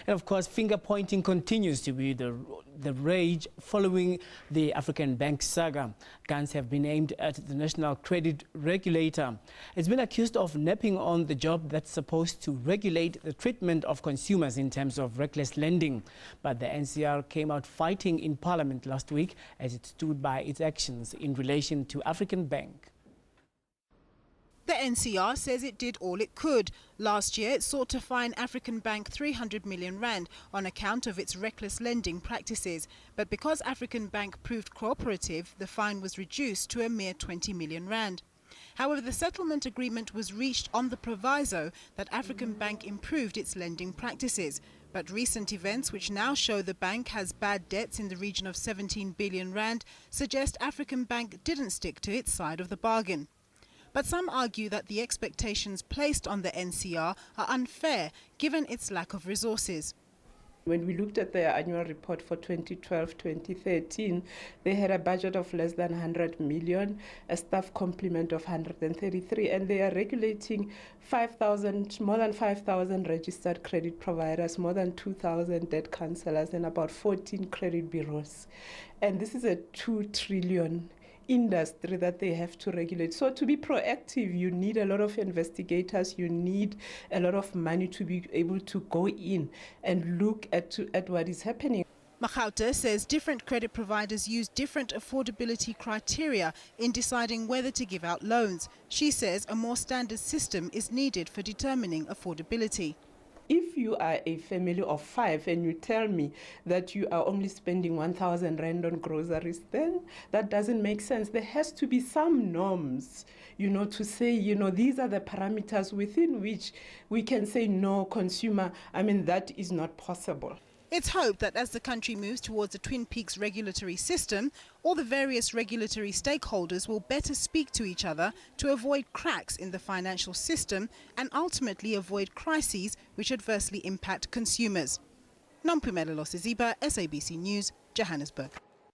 And of course, finger pointing continues to be the rage following the African bank saga. Guns have been aimed at the National Credit Regulator. It's been accused of napping on the job that's supposed to regulate the treatment of consumers in terms of reckless lending. But the NCR came out fighting in Parliament last week as it stood by its actions in relation to African Bank. The NCR says it did all it could. Last year, it sought to fine African Bank 300 million rand on account of its reckless lending practices. But because African Bank proved cooperative, the fine was reduced to a mere 20 million rand. However, the settlement agreement was reached on the proviso that African Bank improved its lending practices. But recent events, which now show the bank has bad debts in the region of 17 billion rand, suggest African Bank didn't stick to its side of the bargain. But some argue that the expectations placed on the NCR are unfair given its lack of resources. When we looked at their annual report for 2012-2013, they had a budget of less than 100 million, a staff complement of 133, and they are regulating more than 5,000 registered credit providers, more than 2,000 debt counselors, and about 14 credit bureaus. And this is a 2 trillion industry that they have to regulate. So to be proactive, you need a lot of investigators, you need a lot of money to be able to go in and look at what is happening. Magauta says different credit providers use different affordability criteria in deciding whether to give out loans. She says a more standard system is needed for determining affordability. If you are a family of 5 and you tell me that you are only spending 1,000 rand on groceries, then that doesn't make sense. There has to be some norms, to say, these are the parameters within which we can say, no, consumer, that is not possible. It's hoped that as the country moves towards a Twin Peaks regulatory system, all the various regulatory stakeholders will better speak to each other to avoid cracks in the financial system and ultimately avoid crises which adversely impact consumers. Nompumelelo Siziba, SABC News, Johannesburg.